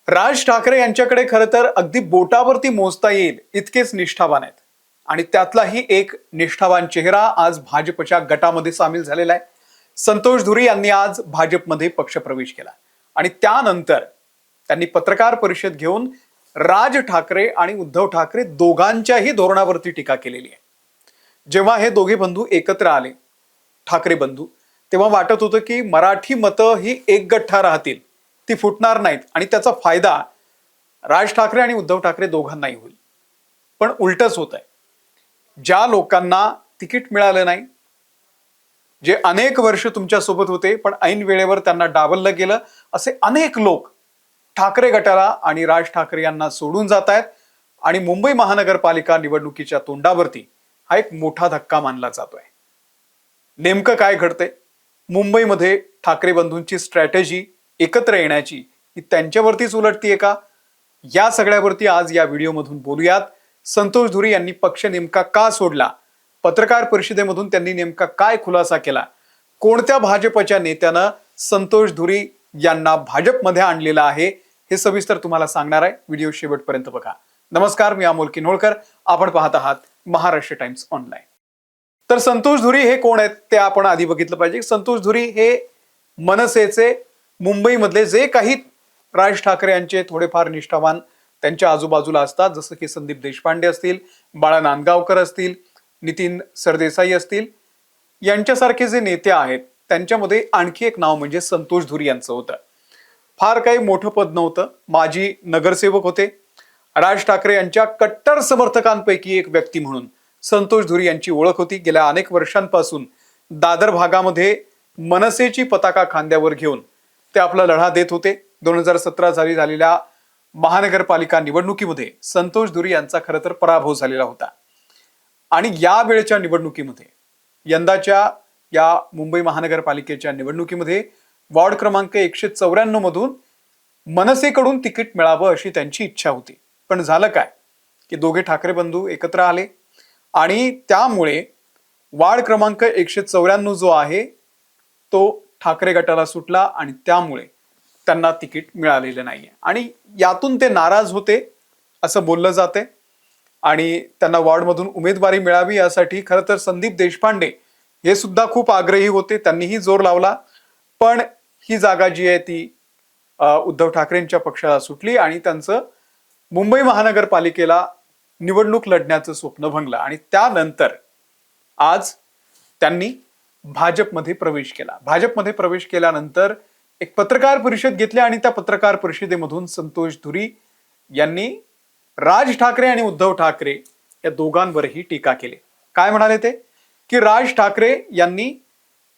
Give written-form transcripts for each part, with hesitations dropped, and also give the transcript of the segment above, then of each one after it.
राज ठाकरे यांच्याकडे खरं तर अगदी बोटावरती मोजता येईल इतकेच निष्ठावान आहेत. आणि त्यातलाही एक निष्ठावान चेहरा आज भाजपच्या गटामध्ये सामील झालेला आहे. संतोष धुरी यांनी आज भाजपमध्ये पक्षप्रवेश केला आणि त्यानंतर त्यांनी पत्रकार परिषद घेऊन राज ठाकरे आणि उद्धव ठाकरे दोघांच्याही धोरणावरती टीका केलेली आहे. जेव्हा हे दोघे बंधू एकत्र आले, ठाकरे बंधू, तेव्हा वाटत होतं की मराठी मतं ही एक गठ्ठा राहतील, ती फुटणार नाहीत आणि त्याचा फायदा राज ठाकरे आणि उद्धव ठाकरे दोघांनाही होईल. पण उलटच होत आहे. ज्या लोकांना तिकीट मिळालं नाही, जे अनेक वर्ष तुमच्या सोबत होते पण ऐन वेळेवर त्यांना डावललं गेलं, असे अनेक लोक ठाकरे गटाला आणि राज ठाकरे यांना सोडून जात आहेत. आणि मुंबई महानगरपालिका निवडणुकीच्या तोंडावरती हा एक मोठा धक्का मानला जातोय. नेमकं काय घडतंय? मुंबईमध्ये ठाकरे बंधूंची स्ट्रॅटेजी एकत्र येण्याची ही त्यांच्यावरतीच उलटतीये का? या सगळ्यावरती आज या व्हिडिओमधून बोलूयात. संतोष धुरी यांनी पक्ष नेमका का सोडला? पत्रकार परिषदेमधून त्यांनी नेमका काय खुलासा केला? कोणत्या भाजपच्या नेत्यानं संतोष धुरी यांना भाजपमध्ये आणलेलं आहे हे सविस्तर तुम्हाला सांगणार आहे. व्हिडिओ शेवटपर्यंत बघा. नमस्कार, मी अमोल किन्होळकर. आपण पाहत आहात महाराष्ट्र टाइम्स ऑनलाईन. तर संतोष धुरी हे कोण आहेत ते आपण आधी बघितलं पाहिजे. संतोष धुरी हे मनसेचे मुंबईमधले जे काही राज ठाकरे यांचे थोडेफार निष्ठावान त्यांच्या आजूबाजूला असतात, जसं की संदीप देशपांडे असतील, बाळा नांदगावकर असतील, नितीन सरदेसाई असतील, यांच्यासारखे जे नेते आहेत त्यांच्यामध्ये आणखी एक नाव म्हणजे संतोष धुरी यांचं होतं. फार काही मोठं पद नव्हतं, माजी नगरसेवक होते. राज ठाकरे यांच्या कट्टर समर्थकांपैकी एक व्यक्ती म्हणून संतोष धुरी यांची ओळख होती. गेल्या अनेक वर्षांपासून दादर भागामध्ये मनसेची पताका खांद्यावर घेऊन ते आपला लढा देत होते. 2017 साली झालेल्या महानगरपालिका निवडणुकीमध्ये संतोष धुरी यांचा खरं तर पराभव झालेला होता. आणि या वेळच्या निवडणुकीमध्ये, यंदाच्या या मुंबई महानगरपालिकेच्या निवडणुकीमध्ये वॉर्ड क्रमांक 194 मधून मनसेकडून तिकीट मिळावं अशी त्यांची इच्छा होती. पण झालं काय की दोघे ठाकरे बंधू एकत्र आले आणि त्यामुळे वॉर्ड क्रमांक 194 जो आहे तो ठाकरे गटाला सुटला आणि त्यामुळे त्यांना तिकीट मिळालेलं नाहीये. आणि यातून ते नाराज होते असं बोललं जाते. आणि त्यांना वॉर्डमधून उमेदवारी मिळावी यासाठी खरं तर संदीप देशपांडे हे सुद्धा खूप आग्रही होते. त्यांनीही जोर लावला. पण ही जागा जी आहे ती उद्धव ठाकरेंच्या पक्षाला सुटली आणि त्यांचं मुंबई महानगरपालिकेला निवडणूक लढण्याचं स्वप्न भंगलं. आणि त्यानंतर आज त्यांनी भाजपमध्ये प्रवेश केला. भाजपमध्ये प्रवेश केल्यानंतर एक पत्रकार परिषद घेतली आणि त्या पत्रकार परिषदेमधून संतोष धुरी यांनी राज ठाकरे आणि उद्धव ठाकरे या दोघांवरही टीका केली. काय म्हणाले ते? की राज ठाकरे यांनी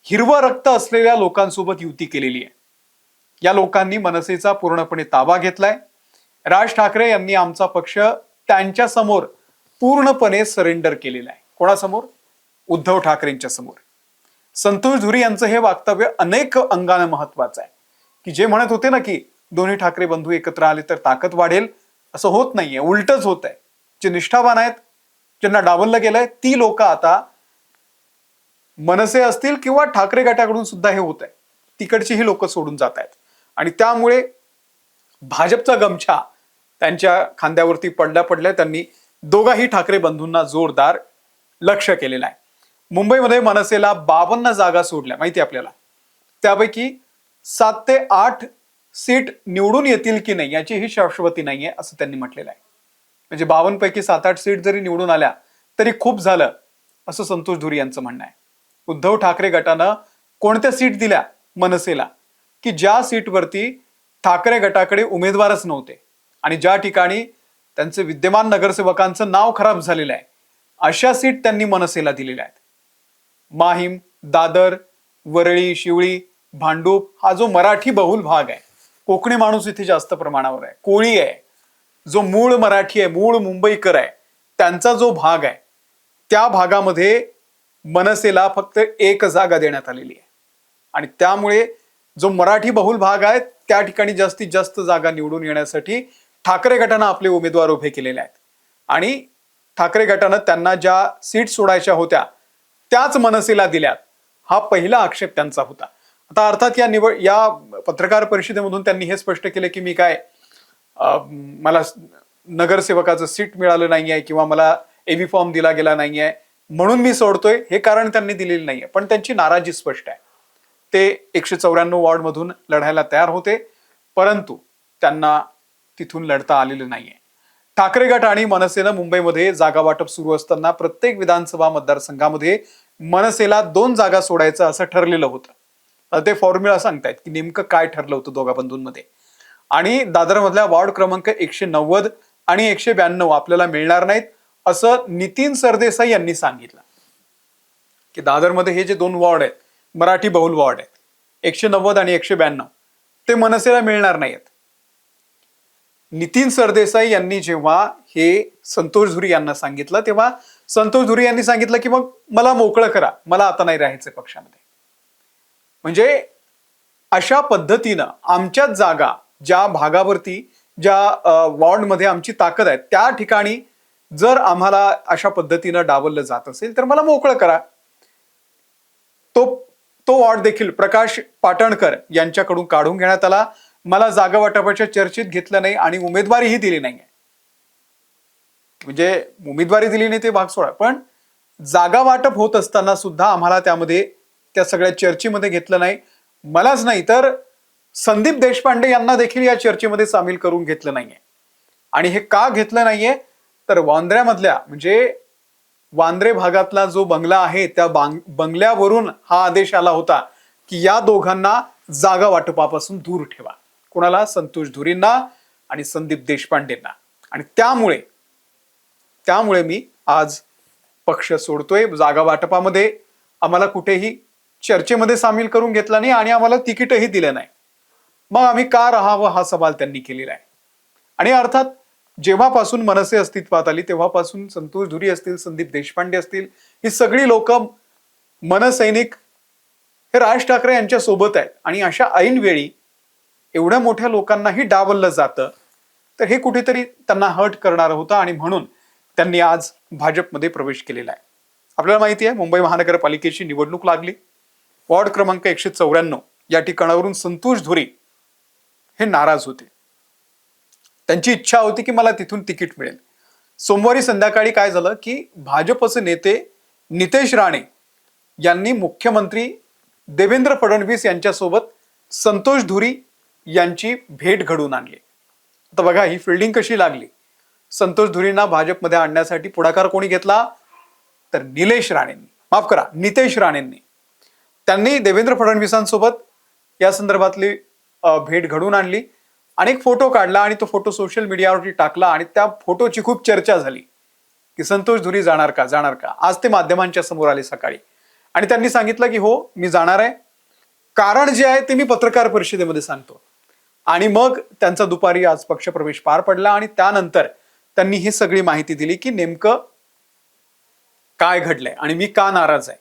हिरवं रक्त असलेल्या लोकांसोबत युती केलेली आहे. या लोकांनी मनसेचा पूर्णपणे ताबा घेतलाय. राज ठाकरे यांनी आमचा पक्ष त्यांच्या समोर पूर्णपणे सरेंडर केलेला आहे. कोणासमोर? उद्धव ठाकरेंच्या समोर. संतोष धुरी यांचं हे वक्तव्य अनेक अंगाने महत्वाचं आहे. की जे म्हणत होते ना की दोन्ही ठाकरे बंधू एकत्र आले तर ताकद वाढेल, असं होत नाहीये, उलटच होत आहे. जे निष्ठावान आहेत, ज्यांना डावललं गेलंय, ती लोक आता मनसे असतील किंवा ठाकरे गटाकडून सुद्धा हे होत आहे, तिकडची ही लोक सोडून जात आहेत. आणि त्यामुळे भाजपचा गमछा त्यांच्या खांद्यावरती पडल्या त्यांनी दोघाही ठाकरे बंधूंना जोरदार लक्ष केलेलं आहे. मुंबईमध्ये मनसेला 52 जागा सोडल्या माहिती आपल्याला. त्यापैकी 7 ते 8 सीट निवडून येतील की नाही याची ही शाश्वती नाहीये असं त्यांनी म्हटलेलं आहे. म्हणजे 52 पैकी 7-8 सीट जरी निवडून आल्या तरी खूप झालं असं संतोष धुरी यांचं म्हणणं आहे. उद्धव ठाकरे गटानं कोणत्या सीट दिल्या मनसेला की ज्या सीटवरती ठाकरे गटाकडे उमेदवारच नव्हते आणि ज्या ठिकाणी त्यांचे विद्यमान नगरसेवकांचं नाव खराब झालेलं आहे, अशा सीट त्यांनी मनसेला दिलेल्या आहेत. माहीम, दादर, वरळी, शिवळी, भांडूप हा जो मराठी बहुल भाग आहे, कोकणी माणूस इथे जास्त प्रमाणावर आहे, कोळी आहे, जो मूळ मराठी आहे, मूळ मुंबईकर आहे, त्यांचा जो भाग आहे त्या भागामध्ये मनसेला फक्त 1 जागा देण्यात आलेली आहे. आणि त्यामुळे जो मराठी बहुल भाग आहे त्या ठिकाणी जास्तीत जास्त जागा निवडून येण्यासाठी ठाकरे गटानं आपले उमेदवार उभे केलेले आहेत. आणि ठाकरे गटानं त्यांना ज्या सीट सोडायच्या होत्या त्याच मनसेला दिल्यात, हा पहिला आक्षेप त्यांचा होता. आता अर्थात या पत्रकार परिषदेमधून त्यांनी हे स्पष्ट केले की मी काय मला नगरसेवकाचं सीट मिळालं नाहीये किंवा मला एव्ही फॉर्म दिला गेला नाहीये म्हणून मी सोडतोय, हे कारण त्यांनी दिलेलं नाहीये. पण त्यांची नाराजी स्पष्ट आहे. ते 194 वॉर्ड मधून लढायला तयार होते, परंतु त्यांना तिथून लढता आलेलं नाहीये. ठाकरे गट आणि मनसेनं मुंबईमध्ये जागा वाटप सुरू असताना प्रत्येक विधानसभा मतदारसंघामध्ये मनसेला 2 जागा सोडायचं असं ठरलेलं होतं. ते फॉर्म्युला सांगतायत की नेमकं काय ठरलं होतं दोघा बंधूंमध्ये. आणि दादरमधल्या वॉर्ड क्रमांक 190 आणि 192 आपल्याला मिळणार नाहीत असं नितीन सरदेसाई यांनी सांगितलं. की दादरमध्ये हे जे 2 वॉर्ड आहेत, मराठी बहुल वॉर्ड आहेत, 190 आणि 192, ते मनसेला मिळणार नाहीत. नितीन सरदेसाई यांनी जेव्हा हे संतोष धुरी यांना सांगितलं, तेव्हा संतोष धुरी यांनी सांगितलं की मग मला मोकळं करा, मला आता नाही राहायचं पक्षामध्ये. म्हणजे अशा पद्धतीनं आमच्याच जागा, ज्या भागावरती, ज्या वॉर्डमध्ये आमची ताकद आहे, त्या ठिकाणी जर आम्हाला अशा पद्धतीनं डावललं जात असेल तर मला मोकळं करा. तो वॉर्ड देखील प्रकाश पाटणकर यांच्याकडून काढून घेण्यात आला. मला जागा वाटपाच्या चर्चेत घेतलं नाही आणि उमेदवारीही दिली नाही. म्हणजे उमेदवारी दिली नाही ते भाग सोडा, पण जागा वाटप होत असताना सुद्धा आम्हाला त्यामध्ये त्या सगळ्या चर्चेमध्ये घेतलं नाही. मलाच नाही तर संदीप देशपांडे यांना देखील या चर्चेमध्ये सामील करून घेतलं नाहीये. आणि हे का घेतलं नाहीये तर वांद्र्यामधल्या, म्हणजे वांद्रे भागातला जो बंगला आहे, त्या बंगल्यावरून हा आदेश आला होता की या दोघांना जागा वाटपापासून दूर ठेवा. कोणाला? संतोष धुरींना आणि संदीप देशपांडेंना. आणि त्यामुळे मी आज पक्ष सोडतोय. जागा वाटपामध्ये आम्हाला कुठेही चर्चेमध्ये सामील करून घेतला नाही आणि आम्हाला तिकीटही दिलं नाही. मग आम्ही का राहावं हा सवाल त्यांनी केलेला आहे. आणि अर्थात जेव्हापासून मनसे अस्तित्वात आली तेव्हापासून संतोष धुरी असतील, संदीप देशपांडे असतील, ही सगळी लोक मनसैनिक हे राज ठाकरे यांच्या सोबत आहेत. आणि अशा ऐन वेळी एवढ्या मोठ्या लोकांनाही डावललं जातं तर हे कुठेतरी त्यांना हर्ट करणार होतं आणि म्हणून त्यांनी आज भाजपमध्ये प्रवेश केलेला आहे. आपल्याला माहिती आहे मुंबई महानगरपालिकेची निवडणूक लागली. वॉर्ड क्रमांक 194 या ठिकाणावरून संतोष धुरी हे नाराज होते. त्यांची इच्छा होती की मला तिथून तिकीट मिळेल. सोमवारी संध्याकाळी काय झालं की भाजपचे नेते नितेश राणे यांनी मुख्यमंत्री देवेंद्र फडणवीस यांच्यासोबत संतोष धुरी यांची भेट घडवून आणली. आता बघा ही फिल्डिंग कशी लागली. संतोष धुरींना भाजपमध्ये आणण्यासाठी पुढाकार कोणी घेतला तर नितेश राणेंनी. त्यांनी देवेंद्र फडणवीसांसोबत या संदर्भातली भेट घडवून आणली. अनेक फोटो काढला आणि तो फोटो सोशल मीडियावरती टाकला आणि त्या फोटोची खूप चर्चा झाली की संतोष धुरी जाणार का. आज ते माध्यमांच्या समोर आले सकाळी आणि त्यांनी सांगितलं की हो मी जाणार आहे. कारण जे आहे ते मी पत्रकार परिषदेमध्ये सांगतो. आणि मग त्यांचा दुपारी आज पक्षप्रवेश पार पडला आणि त्यानंतर त्यांनी ही सगळी माहिती दिली की नेमकं काय घडलंय आणि मी का नाराज आहे.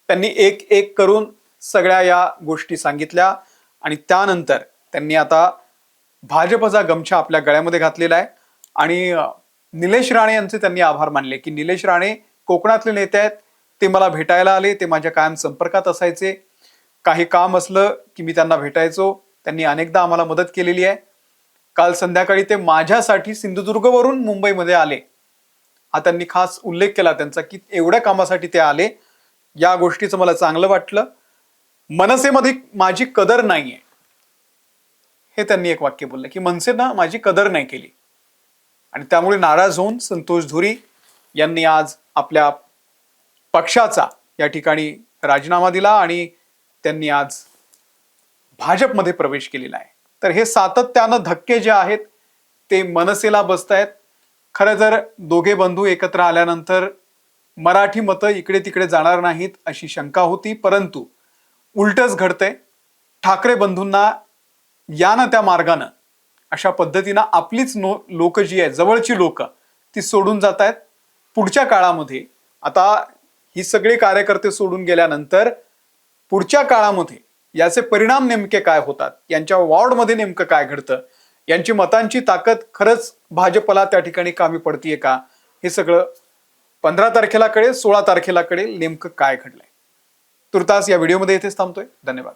त्यांनी एक एक करून सगळ्या या गोष्टी सांगितल्या आणि त्यानंतर त्यांनी आता भाजपचा गमछा आपल्या गळ्यामध्ये घातलेला आहे. आणि निलेश राणे यांचे त्यांनी आभार मानले की निलेश राणे कोकणातले नेते आहेत, ते मला भेटायला आले, ते माझ्या कायम संपर्कात असायचे, काही काम असलं की मी त्यांना भेटायचो, त्यांनी अनेकदा आम्हाला मदत केलेली आहे. काल संध्याकाळी ते माझ्यासाठी सिंधुदुर्गवरून मुंबईमध्ये आले, हा त्यांनी खास उल्लेख केला त्यांचा की एवढ्या कामासाठी ते आले. या गोष्टीचं मला चांगलं वाटलं. मनसेमध्ये माझी कदर नाहीये हे त्यांनी एक वाक्य बोललं की मनसेनं माझी कदर नाही केली. आणि त्यामुळे नाराज होऊन संतोष धुरी यांनी आज आपल्या पक्षाचा या ठिकाणी राजीनामा दिला आणि त्यांनी आज भाजपमध्ये प्रवेश केलेला आहे. तर हे सातत्यानं धक्के जे आहेत ते मनसेला बसतायत. खरं तर दोघे बंधू एकत्र आल्यानंतर मराठी मतं इकडे तिकडे जाणार नाहीत अशी शंका होती, परंतु उलटच घडतंय. ठाकरे बंधूंना या ना त्या मार्गानं अशा पद्धतीनं आपलीच लोक जी आहेत, जवळची लोक, ती सोडून जात आहेत. पुढच्या काळामध्ये आता ही सगळे कार्यकर्ते सोडून गेल्यानंतर पुढच्या काळामध्ये याचे परिणाम नेमके काय होतात, यांच्या वॉर्डमध्ये नेमकं काय घडतं, यांची मतांची ताकद खरंच भाजपला त्या ठिकाणी कामी पडतीये का, हे सगळं 15 तारखेला कळेल, 16 तारखेला कळेल नेमकं काय घडलंय. तुर्तास या व्हिडिओमध्ये इथेच थांबतोय. धन्यवाद.